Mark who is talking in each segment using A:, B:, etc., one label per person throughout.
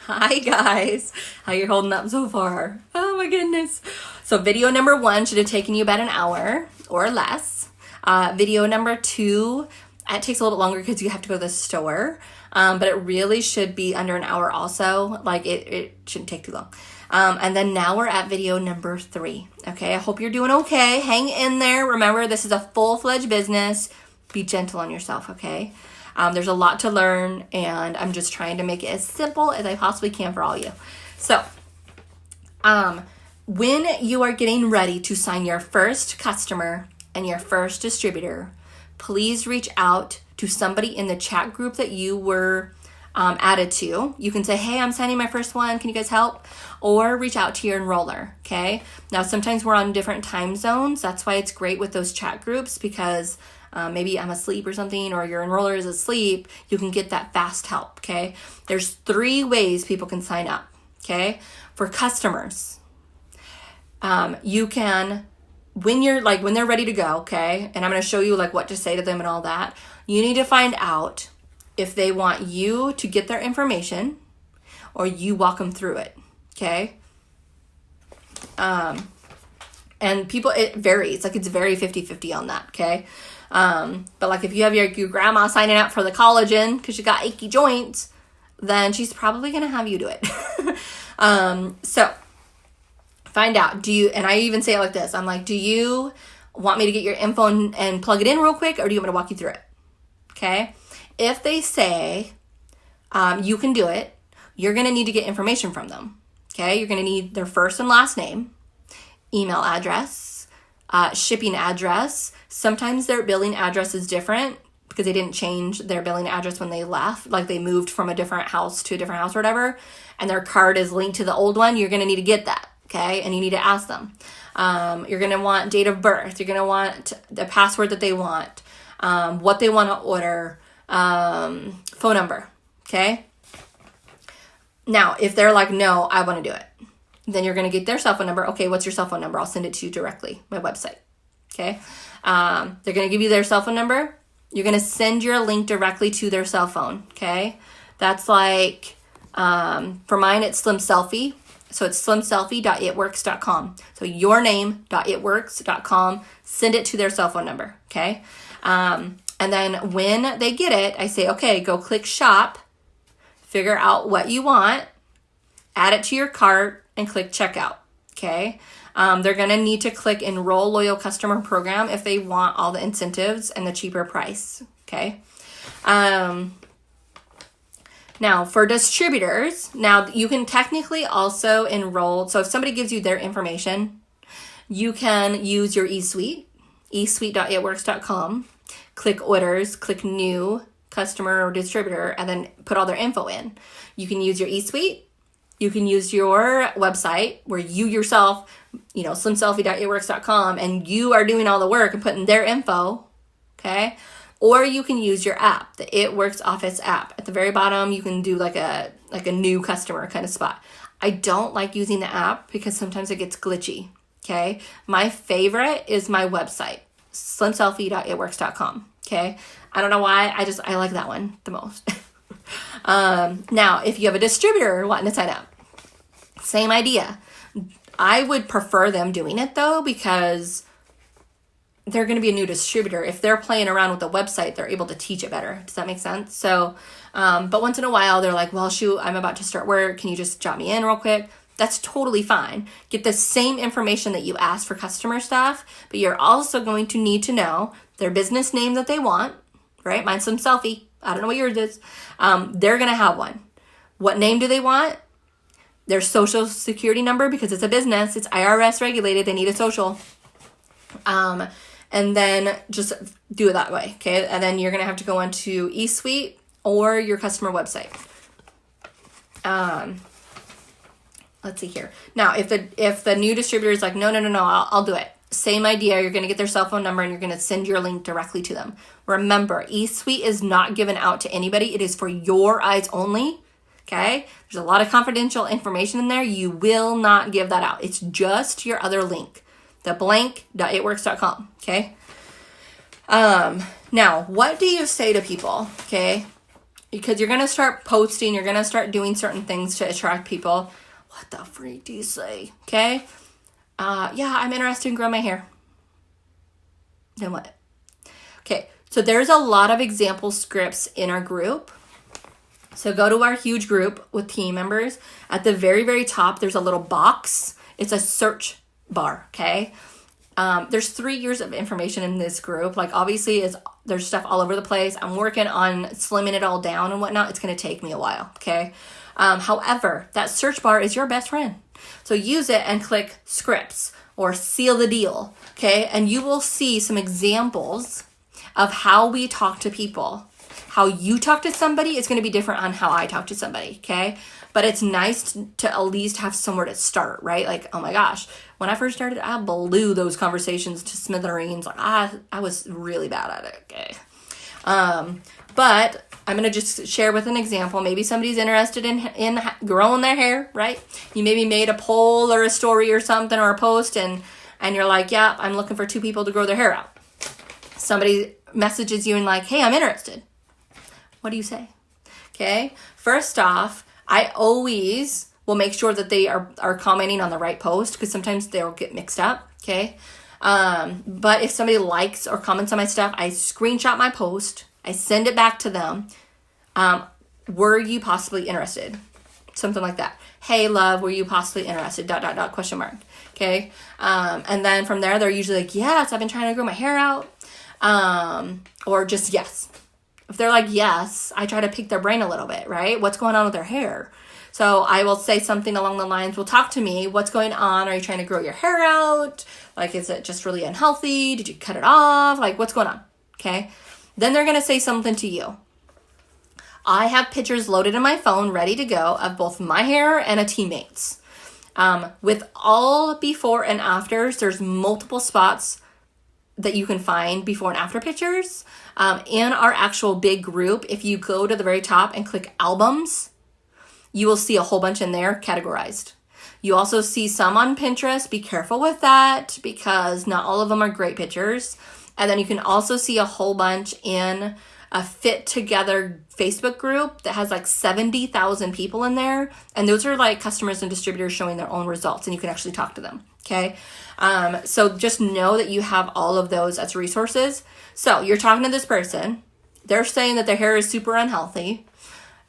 A: Hi guys, how you holding up so far? Oh my goodness. So video number 1 should have taken you about an hour or less. Video number 2, it takes a little bit longer because you have to go to the store. But it really should be under an hour also. Like it shouldn't take too long. And then now we're at video number 3. Okay, I hope you're doing okay. Hang in there. Remember, this is a full-fledged business. Be gentle on yourself, okay? There's a lot to learn, and I'm just trying to make it as simple as I possibly can for all you. So, when you are getting ready to sign your first customer and your first distributor, please reach out to somebody in the chat group that you were added to. You can say, hey, I'm signing my first one. Can you guys help? Or reach out to your enroller, okay? Now, sometimes we're on different time zones. That's why it's great with those chat groups because maybe I'm asleep or something, or your enroller is asleep, you can get that fast help, okay? There's 3 ways people can sign up, okay? For customers, you can, when they're ready to go, okay? And I'm going to show you what to say to them and all that. You need to find out if they want you to get their information or you walk them through it, okay? And people, it varies. It's very 50-50 on that, okay? But if you have your grandma signing up for the collagen because you got achy joints, then she's probably going to have you do it. So find out, and I even say it like this. I'm like, do you want me to get your info and plug it in real quick, or do you want me to walk you through it? Okay. If they say, you can do it, you're going to need to get information from them. Okay. You're going to need their first and last name, email address, shipping address. Sometimes their billing address is different because they didn't change their billing address when they left. They moved from a different house to a different house or whatever, and their card is linked to the old one. You're going to need to get that, okay? And you need to ask them. You're going to want date of birth. You're going to want the password that they want, what they want to order, phone number, okay? Now, if they're like, no, I want to do it, then you're going to get their cell phone number. Okay, what's your cell phone number? I'll send it to you directly, my website. Okay. They're going to give you their cell phone number. You're going to send your link directly to their cell phone. Okay. That's for mine, it's Slim Selfie. So it's slimselfie.itworks.com. So your name.itworks.com. Send it to their cell phone number. Okay. And then when they get it, I say, okay, go click shop, figure out what you want, add it to your cart, and click checkout. Okay. They're going to need to click enroll loyal customer program if they want all the incentives and the cheaper price. Okay. Now for distributors, now you can technically also enroll. So if somebody gives you their information, you can use your eSuite, eSuite.itworks.com, click orders, click new customer or distributor, and then put all their info in. You can use your eSuite. You can use your website where you yourself, slimselfie.itworks.com, and you are doing all the work and putting their info, okay? Or you can use your app, the It Works Office app. At the very bottom, you can do like a new customer kind of spot. I don't like using the app because sometimes it gets glitchy, okay? My favorite is my website, slimselfie.itworks.com, okay? I don't know why, I like that one the most. Now, if you have a distributor wanting to sign up, same idea. I would prefer them doing it though, because they're going to be a new distributor. If they're playing around with the website, they're able to teach it better. Does that make sense? So, but once in a while they're like, well, shoot, I'm about to start work. Can you just jot me in real quick? That's totally fine. Get the same information that you asked for customer stuff, but you're also going to need to know their business name that they want, right? Mine's Slim Selfie. I don't know what yours is. They're going to have one. What name do they want? Their social security number, because it's a business. It's IRS regulated. They need a social. And then just do it that way, okay? And then you're going to have to go into eSuite or your customer website. Let's see here. Now, if the new distributor is like, no, I'll do it. Same idea. You're going to get their cell phone number and you're going to send your link directly to them. Remember, eSuite is not given out to anybody. It is for your eyes only. Okay? There's a lot of confidential information in there. You will not give that out. It's just your other link, the blank.itworks.com. Okay? Now, what do you say to people? Okay? because you're going to start posting, you're going to start doing certain things to attract people. What the freak do you say? Okay. Yeah, I'm interested in growing my hair. Then what? Okay. So there's a lot of example scripts in our group. So go to our huge group with team members. At the very, very top, there's a little box. It's a search bar. Okay. There's 3 years of information in this group. Like obviously there's stuff all over the place. I'm working on slimming it all down and whatnot. It's going to take me a while. Okay. However, that search bar is your best friend. So use it and click scripts or seal the deal. Okay. And you will see some examples of how we talk to people. How you talk to somebody is going to be different on how I talk to somebody. Okay. But it's nice to at least have somewhere to start, right? Like, oh my gosh, when I first started, I blew those conversations to smithereens. Like I was really bad at it. Okay. But I'm going to just share with an example. Maybe somebody's interested in growing their hair, right? You maybe made a poll or a story or something or a post and you're like, yeah, I'm looking for 2 people to grow their hair out. Somebody messages you and like, hey, I'm interested. What do you say? Okay. First off, I always will make sure that they are commenting on the right post because sometimes they'll get mixed up. Okay. But if somebody likes or comments on my stuff, I screenshot my post. I send it back to them. Were you possibly interested? Something like that. Hey, love, were you possibly interested? ... question mark. Okay. And then from there, they're usually like, yes, I've been trying to grow my hair out. Or just yes. If they're like, yes, I try to pick their brain a little bit, right? What's going on with their hair? So I will say something along the lines, well, talk to me. What's going on? Are you trying to grow your hair out? Like, is it just really unhealthy? Did you cut it off? Like, what's going on? Okay. Then they're going to say something to you. I have pictures loaded in my phone ready to go of both my hair and a teammate's. With all before and afters, there's multiple spots that you can find before and after pictures. In our actual big group, if you go to the very top and click albums, you will see a whole bunch in there categorized. You also see some on Pinterest. Be careful with that because not all of them are great pictures. And then you can also see a whole bunch in a Fit Together Facebook group that has like 70,000 people in there. And those are like customers and distributors showing their own results and you can actually talk to them. Okay. So just know that you have all of those as resources. So you're talking to this person. They're saying that their hair is super unhealthy.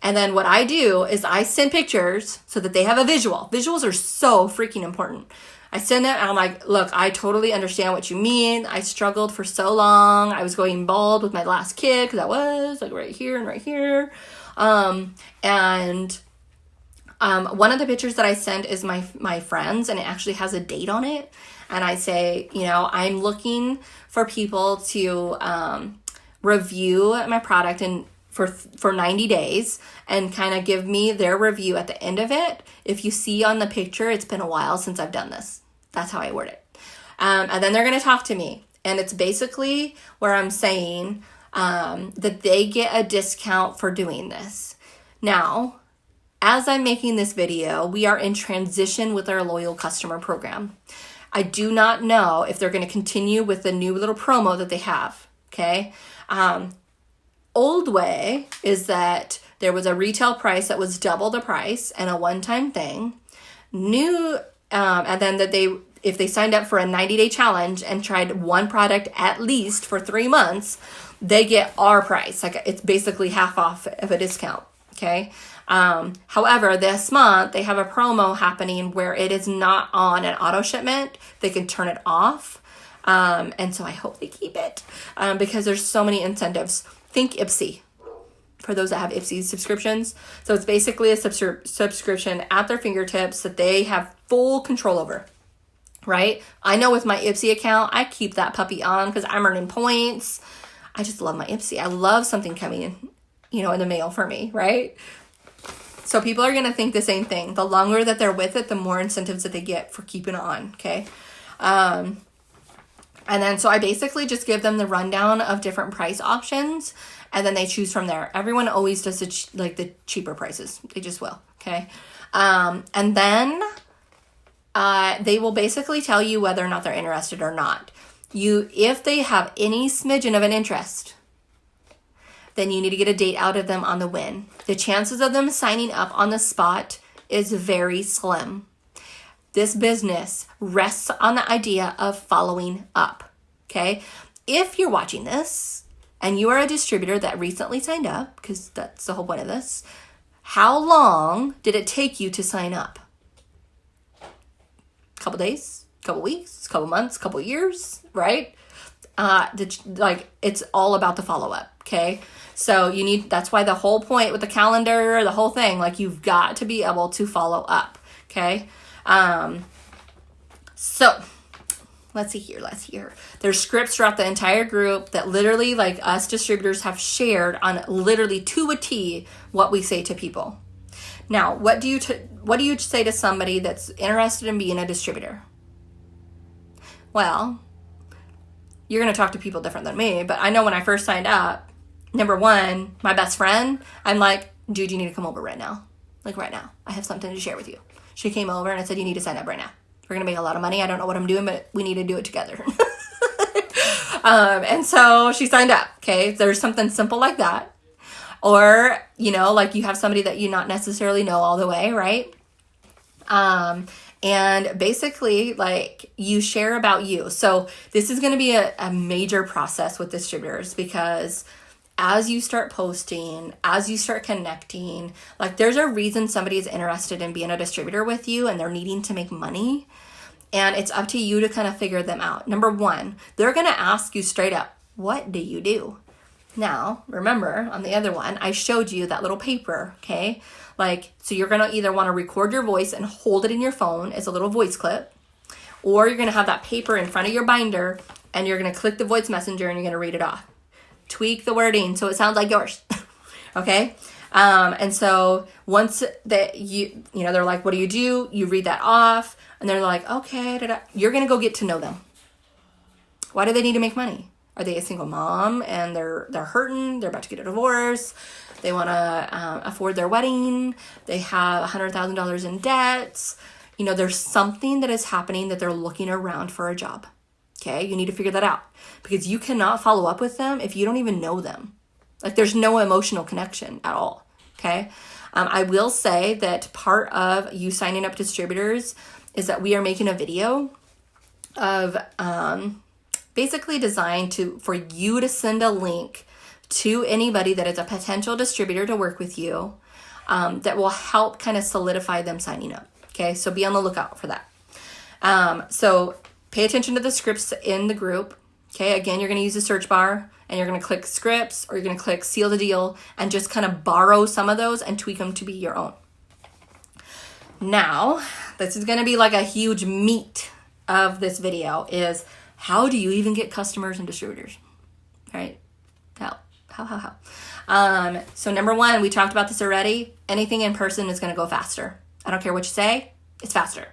A: And then what I do is I send pictures so that they have a visual. Visuals are so freaking important. I send it and I'm like, look, I totally understand what you mean. I struggled for so long. I was going bald with my last kid because I was like right here and right here. One of the pictures that I send is my friend's and it actually has a date on it. And I say, I'm looking for people to review my product and for 90 days and kind of give me their review at the end of it. If you see on the picture, it's been a while since I've done this. That's how I word it. And then they're going to talk to me. And it's basically where I'm saying that they get a discount for doing this. Now, as I'm making this video, we are in transition with our loyal customer program. I do not know if they're going to continue with the new little promo that they have. Okay. Old way is that there was a retail price that was double the price and a one-time thing. New, and then that if they signed up for a 90-day challenge and tried one product at least for 3 months, they get our price. Like it's basically half off of a discount. Okay. However, this month they have a promo happening where it is not on an auto shipment. They can turn it off. And so I hope they keep it because there's so many incentives. Think Ipsy for those that have Ipsy subscriptions. So it's basically a subscription at their fingertips that they have full control over, right? I know with my Ipsy account, I keep that puppy on because I'm earning points. I just love my Ipsy. I love something coming in, in the mail for me, right? So people are going to think the same thing. The longer that they're with it, the more incentives that they get for keeping it on, okay? And then, so I basically just give them the rundown of different price options and then they choose from there. Everyone always does the cheaper prices. They just will. Okay. And then, they will basically tell you whether or not they're interested or not. If they have any smidgen of an interest, then you need to get a date out of them on the win. The chances of them signing up on the spot is very slim. This business rests on the idea of following up, okay? If you're watching this and you are a distributor that recently signed up, because that's the whole point of this, how long did it take you to sign up? Couple days, couple weeks, couple months, couple years, right? It's all about the follow-up, okay? So that's why the whole point with the calendar, the whole thing, like you've got to be able to follow up, okay? So let's see here. There's scripts throughout the entire group that literally, like, us distributors have shared on literally to a T what we say to people. Now, what do you say to somebody that's interested in being a distributor? Well, you're going to talk to people different than me, but I know when I first signed up, number one, my best friend, I'm like, dude, you need to come over right now. Like right now. I have something to share with you. She came over and I said, you need to sign up right now. We're going to make a lot of money. I don't know what I'm doing, but we need to do it together. And so she signed up. Okay. There's something simple like that. Or, like you have somebody that you not necessarily know all the way, right? And basically, like, you share about you. So this is going to be a major process with distributors, because as you start posting, as you start connecting, like, there's a reason somebody is interested in being a distributor with you and they're needing to make money. And it's up to you to kind of figure them out. Number one, they're going to ask you straight up, what do you do? Now, remember, on the other one, I showed you that little paper, okay? Like, so you're going to either want to record your voice and hold it in your phone as a little voice clip, or you're going to have that paper in front of your binder and you're going to click the voice messenger and you're going to read it off. Tweak the wording so it sounds like yours, okay? And so once that they're like, what do? You read that off and they're like, okay, you're going to go get to know them. Why do they need to make money? Are they a single mom and they're hurting? They're about to get a divorce. They want to afford their wedding. They have $100,000 in debt. There's something that is happening that they're looking around for a job. Okay, you need to figure that out, because you cannot follow up with them if you don't even know them. Like, there's no emotional connection at all. Okay, I will say that part of you signing up distributors is that we are making a video of basically designed for you to send a link to anybody that is a potential distributor to work with you, that will help kind of solidify them signing up. Okay, so be on the lookout for that. So pay attention to the scripts in the group. Okay, again, you're going to use the search bar and you're going to click scripts, or you're going to click seal the deal and just kind of borrow some of those and tweak them to be your own. Now, this is going to be like a huge meat of this video, is how do you even get customers and distributors, right? How? So number one, we talked about this already. Anything in person is going to go faster. I don't care what you say, it's faster.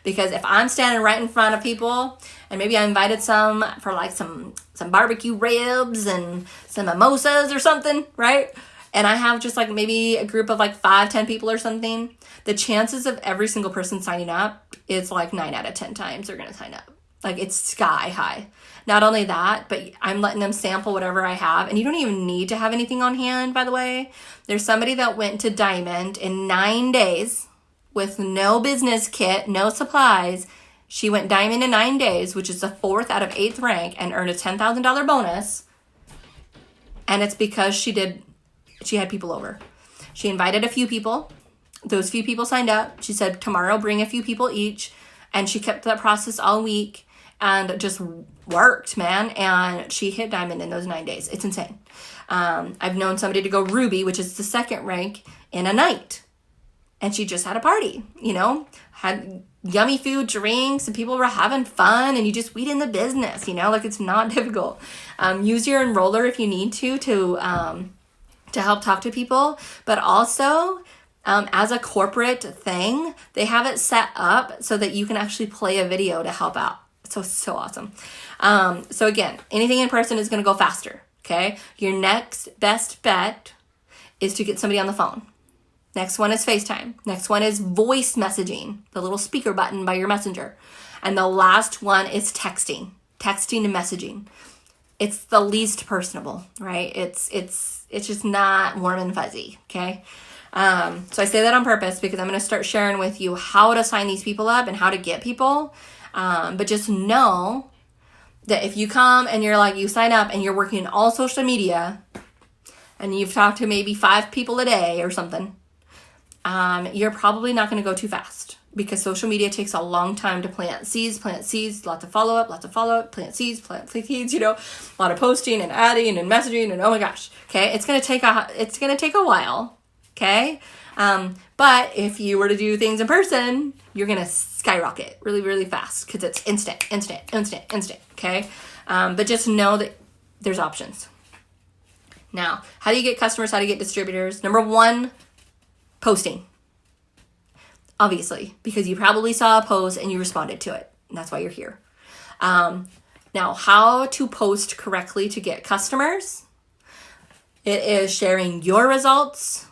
A: Because if I'm standing right in front of people and maybe I invited some for like some barbecue ribs and some mimosas or something, right? And I have just like maybe a group of like 5-10 people or something, the chances of every single person signing up is like 9 out of 10 times they're going to sign up. Like, it's sky high. Not only that, but I'm letting them sample whatever I have. And you don't even need to have anything on hand, by the way. There's somebody that went to Diamond in 9 days with no business kit, no supplies. She went Diamond in 9 days, which is the 4th out of 8th rank, and earned a $10,000 bonus. And it's because she had people over. She invited a few people. Those few people signed up. She said, tomorrow, bring a few people each. And she kept that process all week and just worked, man. And she hit Diamond in those 9 days. It's insane. I've known somebody to go Ruby, which is the 2nd rank, in a night. And she just had a party, had yummy food, drinks, and people were having fun, and you just weed in the business, like, it's not difficult. Use your enroller if you need to help talk to people, but also, as a corporate thing, they have it set up so that you can actually play a video to help out. So awesome. So again, anything in person is going to go faster. Okay. Your next best bet is to get somebody on the phone. Next one is FaceTime. Next one is voice messaging, the little speaker button by your messenger. And the last one is texting and messaging. it's the least personable, right? It's just not warm and fuzzy, okay? So I say that on purpose because I'm going to start sharing with you how to sign these people up and how to get people. But just know that if you come and you're like, you sign up and you're working in all social media and you've talked to maybe 5 people a day or something, you're probably not going to go too fast because social media takes a long time to plant seeds, lots of follow-up, plant seeds, you know, a lot of posting and adding and messaging and oh my gosh, okay? It's going to take a while, okay? But if you were to do things in person, you're going to skyrocket really, really fast because it's instant, okay? But just know that there's options. Now, how do you get customers? How do you get distributors? Number 1, posting. Obviously, because you probably saw a post and you responded to it. And that's why you're here. Now, how to post correctly to get customers? It is sharing your results.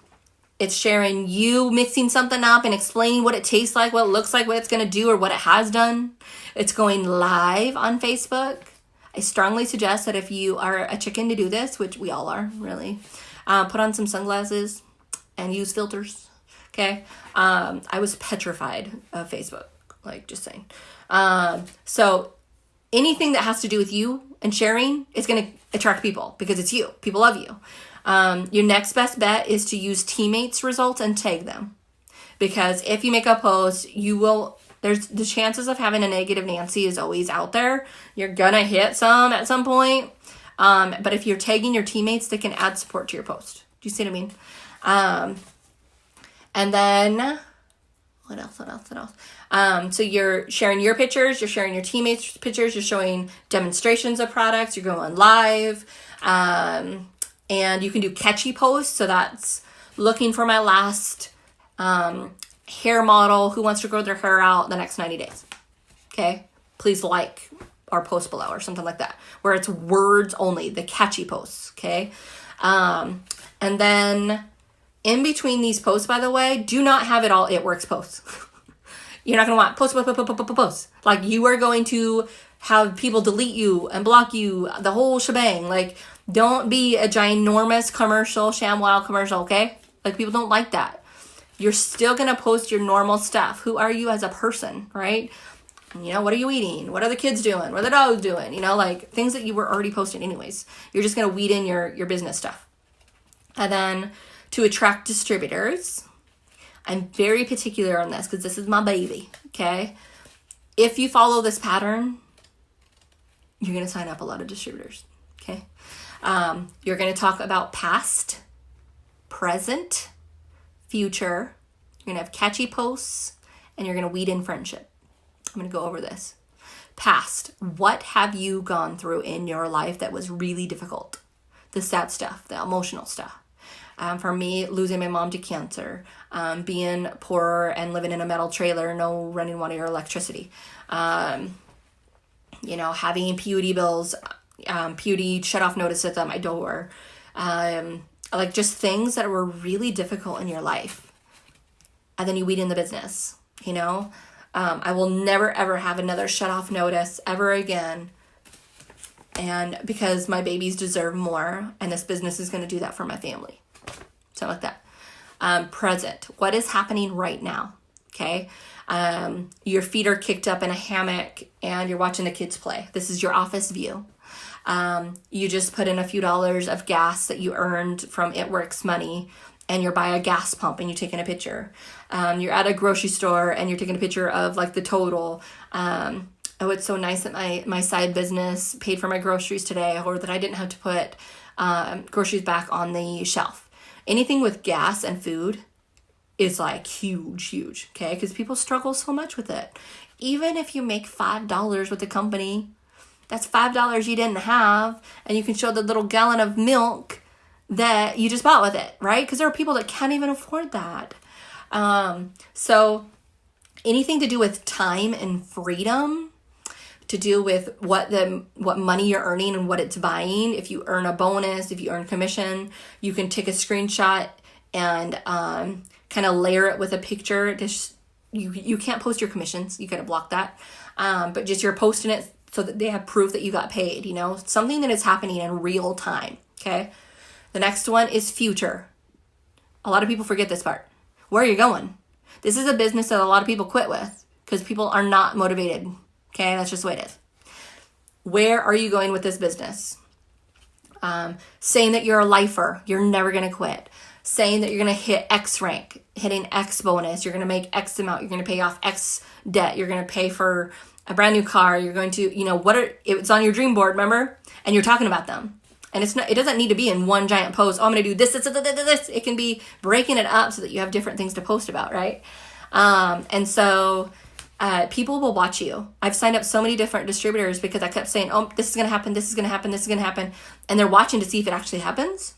A: It's sharing you mixing something up and explaining what it tastes like, what it looks like, what it's going to do, or what it has done. It's going live on Facebook. I strongly suggest that if you are a chicken to do this, which we all are, really, put on some sunglasses and use filters. Okay. I was petrified of Facebook, like just saying. So anything that has to do with you and sharing is going to attract people because it's you. People love you. Your next best bet is to use teammates' results and tag them. Because if you make a post, there's the chances of having a negative Nancy is always out there. You're going to hit some at some point. But if you're tagging your teammates, they can add support to your post. Do you see what I mean? And then, what else? So you're sharing your pictures, you're sharing your teammates' pictures, you're showing demonstrations of products, you're going live, and you can do catchy posts. So that's looking for my last hair model who wants to grow their hair out the next 90 days. Okay? Please like our post below or something like that, where it's words only, the catchy posts. Okay? And then in between these posts, by the way, do not have it works posts. You're not going to want posts. Like you are going to have people delete you and block you, the whole shebang. Like don't be a ginormous commercial, ShamWow commercial, okay? Like people don't like that. You're still going to post your normal stuff. Who are you as a person, right? You know, what are you eating? What are the kids doing? What are the dogs doing? You know, like things that you were already posting anyways. You're just going to weed in your business stuff. And then to attract distributors, I'm very particular on this because this is my baby, okay? If you follow this pattern, you're going to sign up a lot of distributors, okay? You're going to talk about past, present, future. You're going to have catchy posts, and you're going to weed in friendship. I'm going to go over this. Past, what have you gone through in your life that was really difficult? The sad stuff, the emotional stuff. For me, losing my mom to cancer, being poor and living in a metal trailer, no running water or electricity, you know, having PUD bills, PUD shut-off notice at my door, like just things that were really difficult in your life. And then you weed in the business, you know. I will never, ever have another shut-off notice ever again. And because my babies deserve more, and this business is going to do that for my family. Something like that. Present. What is happening right now? Okay. Your feet are kicked up in a hammock and you're watching the kids play. This is your office view. You just put in a few dollars of gas that you earned from It Works money and you're by a gas pump and you're taking a picture. You're at a grocery store and you're taking a picture of like the total. Oh, it's so nice that my side business paid for my groceries today, or that I didn't have to put groceries back on the shelf. Anything with gas and food is like huge, okay? Because people struggle so much with it. Even if you make $5 with the company, that's $5 you didn't have, and you can show the little gallon of milk that you just bought with it, right? Because there are people that can't even afford that. So anything to do with time and freedom, to do with what money you're earning and what it's buying. If you earn a bonus, if you earn commission, you can take a screenshot and kind of layer it with a picture. You can't post your commissions. You got to block that. But just you're posting it so that they have proof that you got paid, something that is happening in real time. Okay. The next one is future. A lot of people forget this part. Where are you going? This is a business that a lot of people quit with because people are not motivated. Okay. That's just the way it is. Where are you going with this business? Saying that you're a lifer, you're never going to quit. Saying that you're going to hit X rank, hitting X bonus, you're going to make X amount, you're going to pay off X debt, you're going to pay for a brand new car, you're going to, it's on your dream board, remember? And you're talking about them. And it doesn't need to be in one giant post. Oh, I'm going to do this. It can be breaking it up so that you have different things to post about, right? And so people will watch you. I've signed up so many different distributors because I kept saying, oh, this is going to happen, this is going to happen, this is going to happen. And they're watching to see if it actually happens.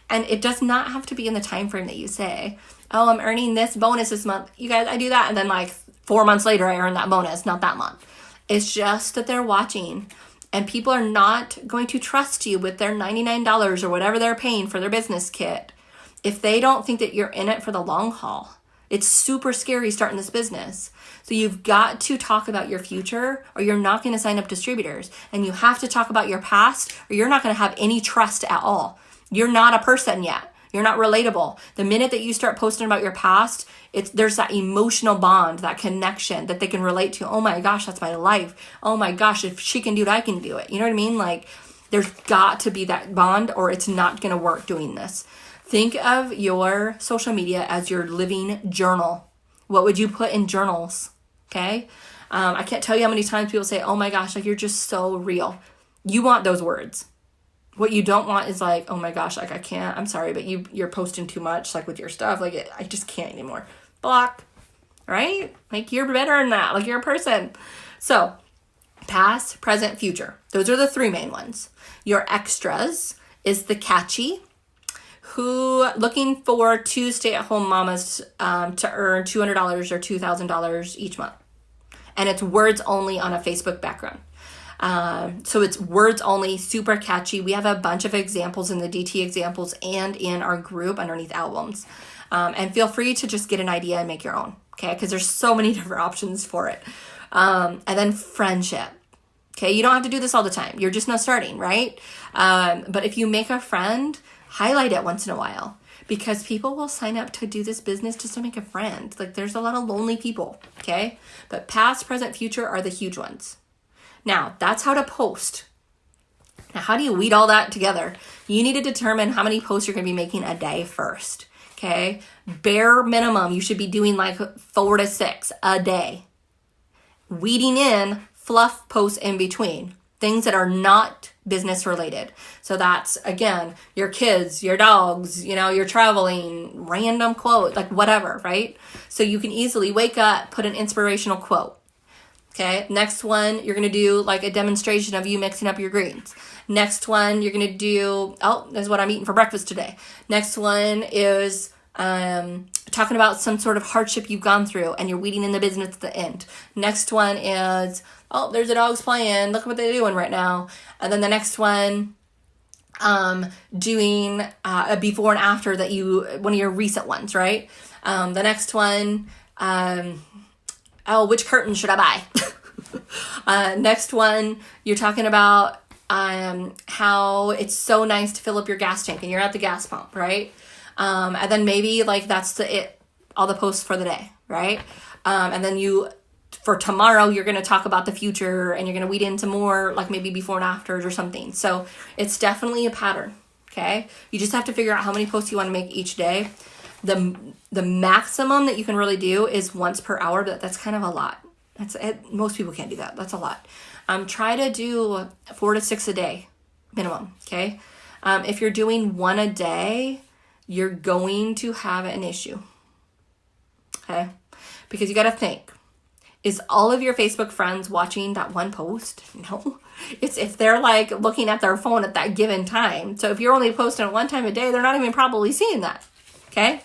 A: And it does not have to be in the time frame that you say, oh, I'm earning this bonus this month. You guys, I do that. And then like 4 months later, I earn that bonus, not that month. It's just that they're watching. And people are not going to trust you with their $99 or whatever they're paying for their business kit if they don't think that you're in it for the long haul. It's super scary starting this business. So you've got to talk about your future or you're not going to sign up distributors. And you have to talk about your past or you're not going to have any trust at all. You're not a person yet. You're not relatable. The minute that you start posting about your past, there's that emotional bond, that connection that they can relate to. Oh my gosh, that's my life. Oh my gosh, if she can do it, I can do it. You know what I mean? Like there's got to be that bond or it's not going to work doing this. Think of your social media as your living journal. What would you put in journals? Okay. I can't tell you how many times people say, oh my gosh, like you're just so real. You want those words. What you don't want is like, oh my gosh, like I can't, I'm sorry, but you're posting too much, like with your stuff, like I just can't anymore. Block, right? Like you're better than that, like you're a person. So past, present, future. Those are the three main ones. Your extras is the catchy, who looking for two stay-at-home mamas to earn $200 or $2,000 each month. And it's words only on a Facebook background. So it's words only, super catchy. We have a bunch of examples in the DT examples and in our group underneath albums. And feel free to just get an idea and make your own, okay? Because there's so many different options for it. And then friendship. Okay, you don't have to do this all the time. You're just not starting, right? But if you make a friend, highlight it once in a while. Because people will sign up to do this business just to make a friend. Like there's a lot of lonely people, okay? But past, present, future are the huge ones. Now, that's how to post. Now, how do you weed all that together? You need to determine how many posts you're going to be making a day first, okay? Bare minimum, you should be doing like 4 to 6 a day. Weeding in fluff posts in between, things that are not business related. So that's, again, your kids, your dogs, you're traveling, random quote, like whatever, right? So you can easily wake up, put an inspirational quote. Okay, next one, you're going to do like a demonstration of you mixing up your greens. Next one, you're going to do, this is what I'm eating for breakfast today. Next one is talking about some sort of hardship you've gone through and you're weeding in the business at the end. Next one is, there's the dogs playing. Look what they're doing right now. And then the next one, doing a before and after one of your recent ones, right? The next one, which curtain should I buy? Next one, you're talking about how it's so nice to fill up your gas tank and you're at the gas pump, right? And then maybe like that's all the posts for the day, right? And then for tomorrow, you're going to talk about the future and you're going to weed into more like maybe before and afters or something. So it's definitely a pattern, okay? You just have to figure out how many posts you want to make each day. The maximum that you can really do is once per hour, but that's kind of a lot. Most people can't do that. That's a lot. Try to do 4 to 6 a day minimum. Okay. If you're doing 1 a day, you're going to have an issue. Okay. Because you got to think, is all of your Facebook friends watching that one post? No. It's if they're like looking at their phone at that given time. So if you're only posting 1 time a day, they're not even probably seeing that. Okay.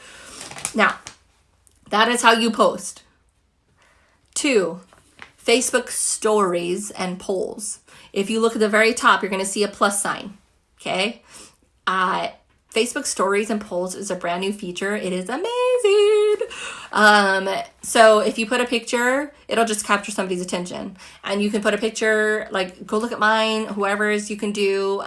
A: Now, that is how you post. 2, Facebook stories and polls. If you look at the very top, you're going to see a plus sign. Okay. Facebook stories and polls is a brand new feature. It is amazing. So if you put a picture, it'll just capture somebody's attention. And you can put a picture, like, go look at mine, whoever's. You can do,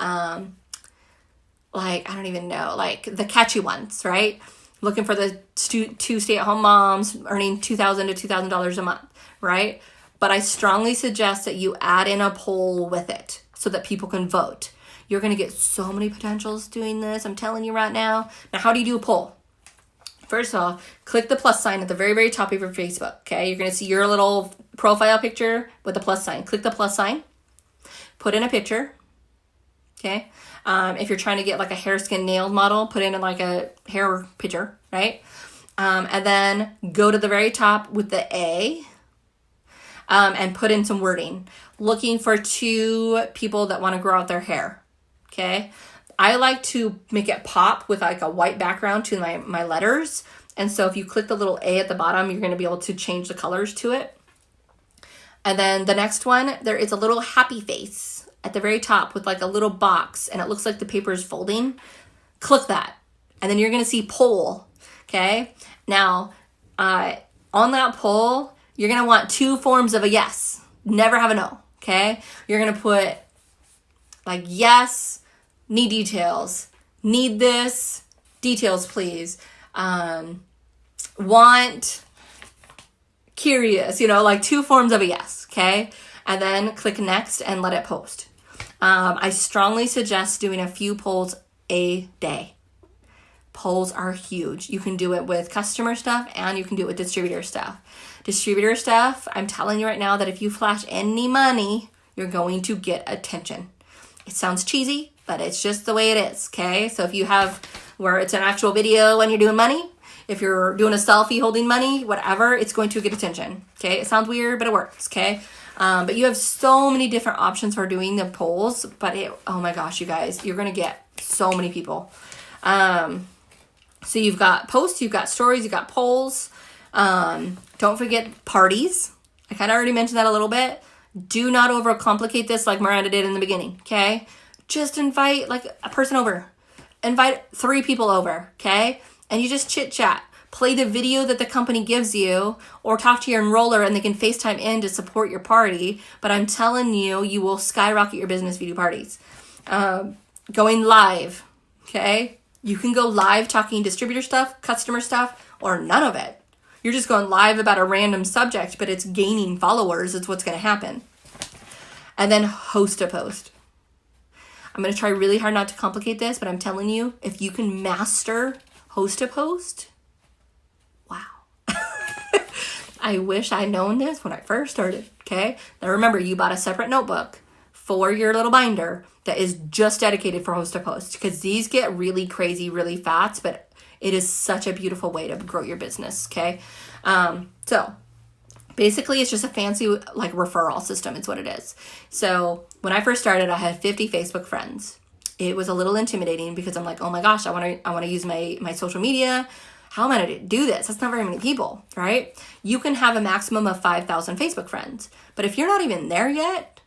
A: like, I don't even know, like the catchy ones, right? Looking for the two stay-at-home moms earning $2,000 to $2,000 a month, right? But I strongly suggest that you add in a poll with it so that people can vote. You're going to get so many potentials doing this. I'm telling you right now. Now, how do you do a poll? First of all, click the plus sign at the very, very top of your Facebook, okay? You're going to see your little profile picture with the plus sign. Click the plus sign. Put in a picture, okay? If you're trying to get like a hair, skin, nail model, put in like a hair picture, right? And then go to the very top with the A and put in some wording. Looking for 2 people that want to grow out their hair, okay? I like to make it pop with like a white background to my letters. And so if you click the little A at the bottom, you're going to be able to change the colors to it. And then the next one, there is a little happy face at the very top with like a little box, and it looks like the paper is folding. Click that. And then you're going to see poll. Okay. Now, on that poll, you're going to want 2 forms of a yes. Never have a no. Okay. You're going to put like yes, need details, need this, details please, want, curious, like 2 forms of a yes, okay? And then click next and let it post. I strongly suggest doing a few polls a day. Polls are huge. You can do it with customer stuff and you can do it with distributor stuff. Distributor stuff, I'm telling you right now that if you flash any money, you're going to get attention. It sounds cheesy, but it's just the way it is, okay? So if you have where it's an actual video when you're doing money, if you're doing a selfie holding money, whatever, it's going to get attention, okay? It sounds weird, but it works, okay? But you have so many different options for doing the polls, but oh my gosh, you guys, you're going to get so many people. So you've got posts, you've got stories, you've got polls. Don't forget parties. I kind of already mentioned that a little bit. Do not overcomplicate this like Miranda did in the beginning, okay? Just invite like a person over. Invite 3 people over, okay? And you just chit chat. Play the video that the company gives you or talk to your enroller and they can FaceTime in to support your party. But I'm telling you, you will skyrocket your business if you do parties. Going live, okay? You can go live talking distributor stuff, customer stuff, or none of it. You're just going live about a random subject, but it's gaining followers. It's what's going to happen. And then host a post. I'm going to try really hard not to complicate this, but I'm telling you, if you can master host a post, wow. I wish I'd known this when I first started, okay? Now remember, you bought a separate notebook for your little binder that is just dedicated for host a post because these get really crazy really fast, but it is such a beautiful way to grow your business, okay? So basically, it's just a fancy like referral system. It's what it is. So when I first started, I had 50 Facebook friends. It was a little intimidating because I'm like, oh my gosh, I want to use my social media. How am I going to do this? That's not very many people, right? You can have a maximum of 5,000 Facebook friends. But if you're not even there yet,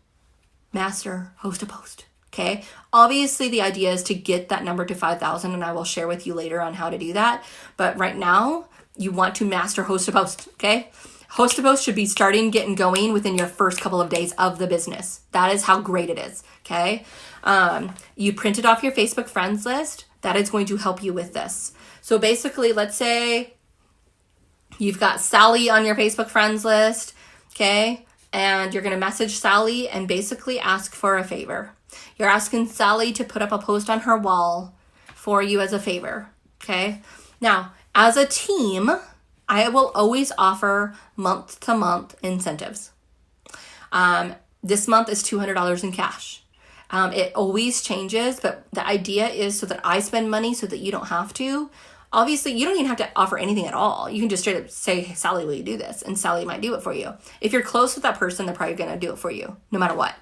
A: master host a post. Okay. Obviously, the idea is to get that number to 5,000, and I will share with you later on how to do that. But right now, you want to master host a post. Okay. Host a post should be getting going within your first couple of days of the business. That is how great it is. Okay. You print it off your Facebook friends list. That is going to help you with this. So basically, let's say you've got Sally on your Facebook friends list. Okay. And you're going to message Sally and basically ask for a favor. You're asking Sally to put up a post on her wall for you as a favor, okay? Now, as a team, I will always offer month-to-month incentives. This month is $200 in cash. It always changes, but the idea is so that I spend money so that you don't have to. Obviously, you don't even have to offer anything at all. You can just straight up say, hey, Sally, will you do this? And Sally might do it for you. If you're close with that person, they're probably going to do it for you, no matter what.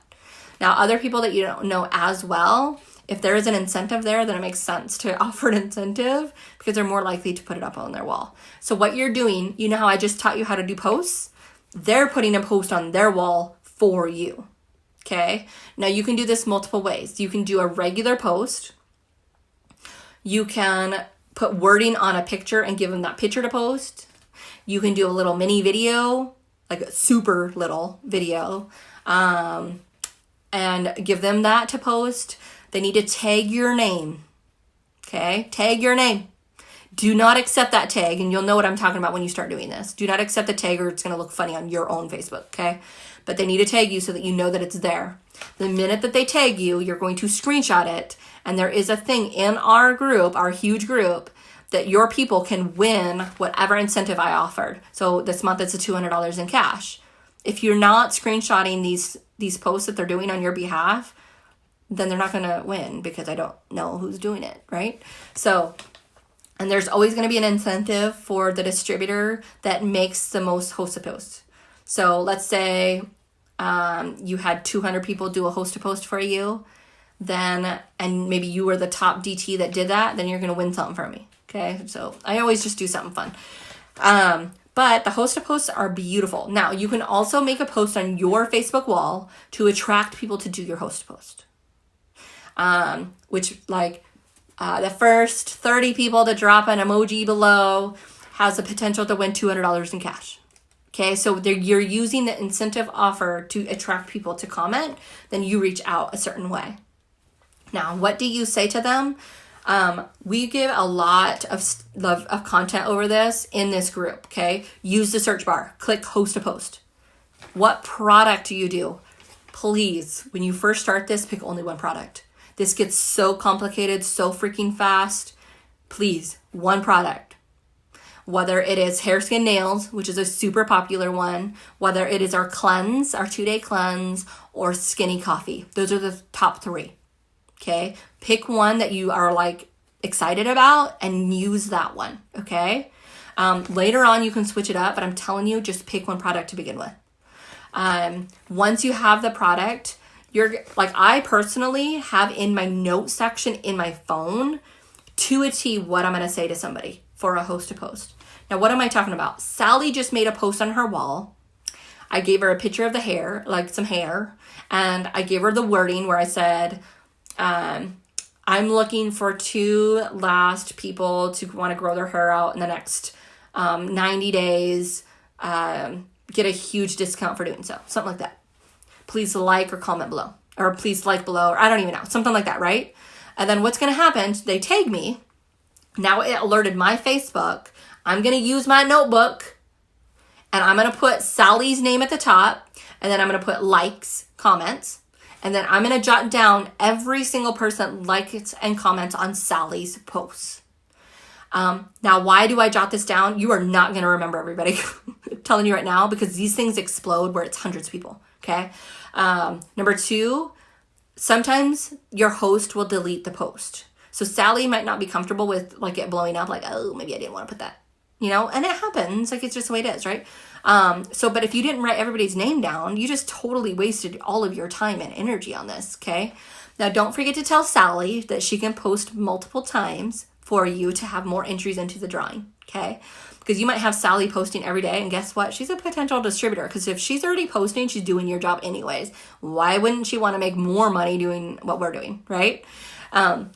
A: Now, other people that you don't know as well, if there is an incentive there, then it makes sense to offer an incentive because they're more likely to put it up on their wall. So what you're doing, you know how I just taught you how to do posts? They're putting a post on their wall for you, okay? Now, you can do this multiple ways. You can do a regular post. You can put wording on a picture and give them that picture to post. You can do a little mini video, like a super little video, and give them that to post. They need to tag your name. Okay? Tag your name. Do not accept that tag, and you'll know what I'm talking about when you start doing this. Do not accept the tag or it's going to look funny on your own Facebook, okay? But they need to tag you so that you know that it's there. The minute that they tag you, you're going to screenshot it, and there is a thing in our group, our huge group, that your people can win whatever incentive I offered. So this month it's a $200 in cash. If you're not screenshotting these posts that they're doing on your behalf, then they're not going to win because I don't know who's doing it, right? So... And there's always going to be an incentive for the distributor that makes the most hosted posts. So let's say you had 200 people do a hosted post for you, and maybe you were the top DT that did that, then you're going to win something from me. Okay, so I always just do something fun. But the hosted posts are beautiful. Now, you can also make a post on your Facebook wall to attract people to do your hosted post. Which, like... the first 30 people to drop an emoji below has the potential to win $200 in cash. Okay, so you're using the incentive offer to attract people to comment, then you reach out a certain way. Now, what do you say to them? We give a lot of content over this in this group, okay? Use the search bar. Click host a post. What product do you do? Please, when you first start this, pick only one product. This gets so complicated so freaking fast. Please, one product. Whether it is hair, skin, nails, which is a super popular one, whether it is our cleanse, our 2-day cleanse, or skinny coffee. Those are the top 3. Okay? Pick one that you are like excited about and use that one. Okay? Later on, you can switch it up, but I'm telling you, just pick one product to begin with. Once you have the product, I personally have in my notes section in my phone to a T what I'm going to say to somebody for a host to post. Now, what am I talking about? Sally just made a post on her wall. I gave her a picture of the hair, like some hair, and I gave her the wording where I said, I'm looking for 2 last people to want to grow their hair out in the next 90 days. Get a huge discount for doing so. Something like that. Please like or comment below, or please like below, or I don't even know, something like that, right? And then what's going to happen, they tag me. Now it alerted my Facebook. I'm going to use my notebook, and I'm going to put Sally's name at the top, and then I'm going to put likes, comments, and then I'm going to jot down every single person that likes and comments on Sally's posts. Now, why do I jot this down? You are not going to remember everybody. I'm telling you right now, because these things explode where it's hundreds of people. Okay. Number 2, sometimes your host will delete the post. So Sally might not be comfortable with like it blowing up, like, oh, maybe I didn't want to put that, and it happens. Like, it's just the way it is, right? But if you didn't write everybody's name down, you just totally wasted all of your time and energy on this. Okay. Now, don't forget to tell Sally that she can post multiple times for you to have more entries into the drawing. Okay. Because you might have Sally posting every day, and guess what? She's a potential distributor, because if she's already posting, she's doing your job anyways. Why wouldn't she want to make more money doing what we're doing, right?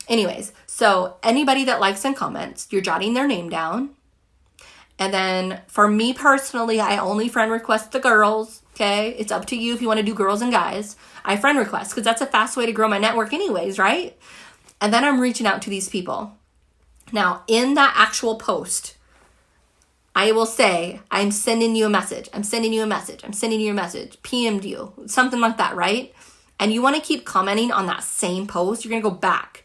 A: Anyways, so anybody that likes and comments, you're jotting their name down. And then for me personally, I only friend request the girls, okay? It's up to you if you want to do girls and guys. I friend request because that's a fast way to grow my network anyways, right? And then I'm reaching out to these people. Now, in that actual post, I will say, I'm sending you a message. I'm sending you a message. I'm sending you a message. PM'd you. Something like that, right? And you want to keep commenting on that same post. You're going to go back.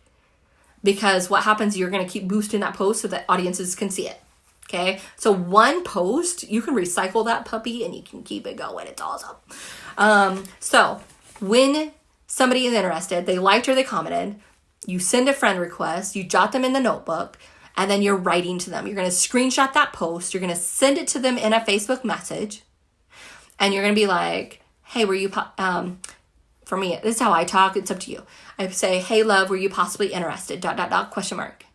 A: Because what happens, you're going to keep boosting that post so that audiences can see it. Okay? So one post, you can recycle that puppy and you can keep it going. It's awesome. So when somebody is interested, they liked or they commented, you send a friend request, you jot them in the notebook, and then you're writing to them. You're going to screenshot that post. You're going to send it to them in a Facebook message. And you're going to be like, hey, were you, for me, this is how I talk. It's up to you. I say, hey, love, were you possibly interested? ... question mark.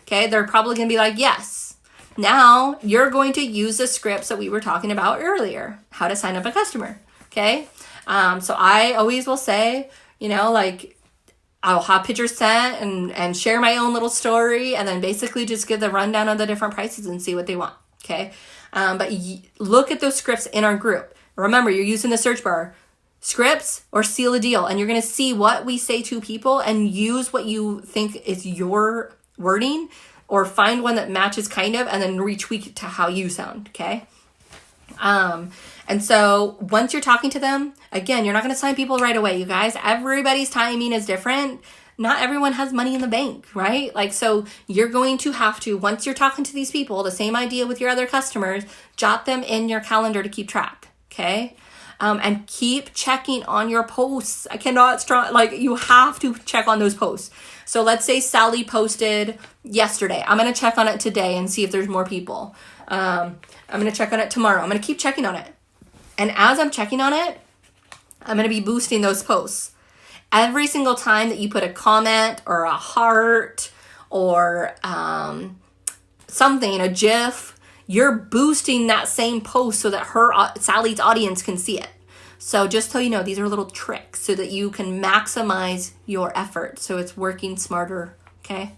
A: Okay. They're probably going to be like, yes. Now you're going to use the scripts that we were talking about earlier, how to sign up a customer. Okay. So I always will say, like, I'll have pictures sent and share my own little story, and then basically just give the rundown of the different prices and see what they want. Okay. But look at those scripts in our group. Remember, you're using the search bar, scripts or seal a deal, and you're going to see what we say to people and use what you think is your wording, or find one that matches kind of, and then retweak it to how you sound. Okay. And so once you're talking to them, again, you're not going to sign people right away, you guys. Everybody's timing is different. Not everyone has money in the bank, right? Like, so you're going to have to, once you're talking to these people, the same idea with your other customers, jot them in your calendar to keep track. Okay. And keep checking on your posts. I cannot you have to check on those posts. So let's say Sally posted yesterday. I'm going to check on it today and see if there's more people. I'm going to check on it tomorrow. I'm going to keep checking on it. And as I'm checking on it, I'm going to be boosting those posts. Every single time that you put a comment or a heart or something, a GIF, you're boosting that same post so that Sally's audience can see it. So just so you know, these are little tricks so that you can maximize your effort. So it's working smarter, okay?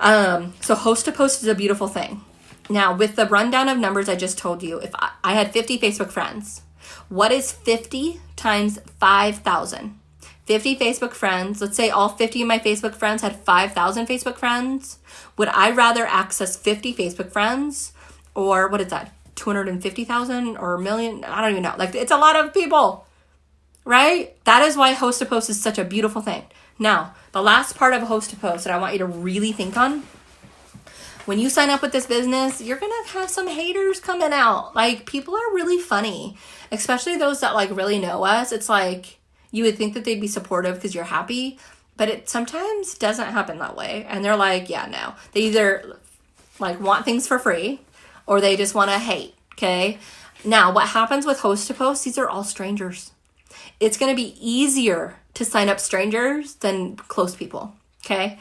A: So host to post is a beautiful thing. Now, with the rundown of numbers I just told you, if I had 50 Facebook friends, what is 50 times 5,000? 50 Facebook friends, let's say all 50 of my Facebook friends had 5,000 Facebook friends. Would I rather access 50 Facebook friends, or what is that, 250,000 or a million? I don't even know. Like, it's a lot of people, right? That is why host to post is such a beautiful thing. Now, the last part of host to post that I want you to really think on, when you sign up with this business, you're going to have some haters coming out. Like, people are really funny, especially those that like really know us. It's like, you would think that they'd be supportive because you're happy, but it sometimes doesn't happen that way. And they're like, yeah, no. They either like want things for free or they just want to hate. Okay. Now, what happens with host to post? These are all strangers. It's going to be easier to sign up strangers than close people. Okay.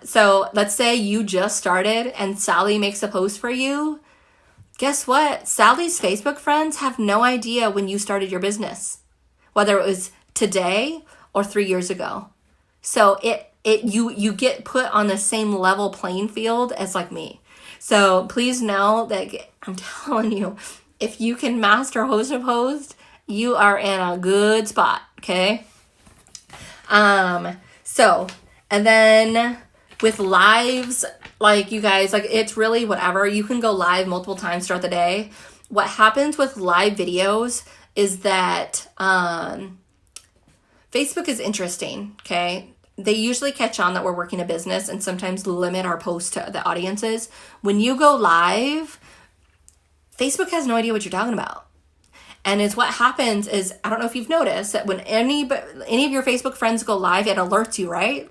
A: So let's say you just started and Sally makes a post for you. Guess what? Sally's Facebook friends have no idea when you started your business, whether it was today or 3 years ago. So you get put on the same level playing field as like me. So please know that I'm telling you, if you can master host to post, you are in a good spot. Okay. And then with lives, like you guys, like it's really whatever. You can go live multiple times throughout the day. What happens with live videos is that Facebook is interesting, okay? They usually catch on that we're working a business and sometimes limit our posts to the audiences. When you go live, Facebook has no idea what you're talking about. And it's what happens is, I don't know if you've noticed that when any of your Facebook friends go live, it alerts you, right?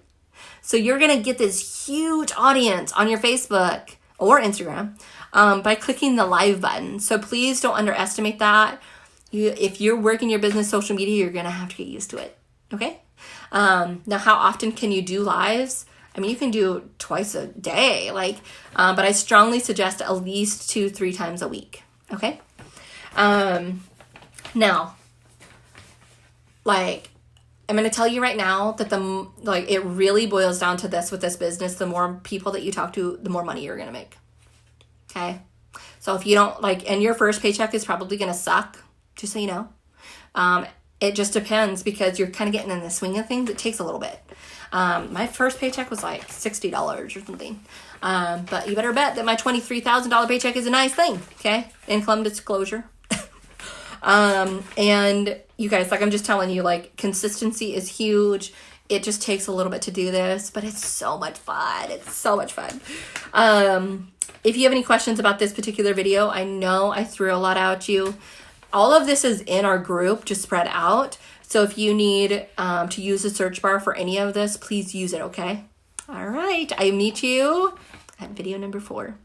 A: So you're going to get this huge audience on your Facebook or Instagram by clicking the live button. So please don't underestimate that. If you're working your business social media, you're going to have to get used to it. Okay. Now, how often can you do lives? I mean, you can do twice a day, but I strongly suggest at least 2-3 times a week. Okay. Now, I'm going to tell you right now that it really boils down to this with this business. The more people that you talk to, the more money you're going to make. Okay. So if you don't and your first paycheck is probably going to suck, just so you know. It just depends because you're kind of getting in the swing of things. It takes a little bit. My first paycheck was like $60 or something. But you better bet that my $23,000 paycheck is a nice thing. Okay. Income disclosure. And you guys, I'm just telling you, consistency is huge. It just takes a little bit to do this, but it's so much fun. It's so much fun. If you have any questions about this particular video, I know I threw a lot at you. All of this is in our group, just spread out. So if you need to use the search bar for any of this, please use it, okay? All right. I meet you at video number 4.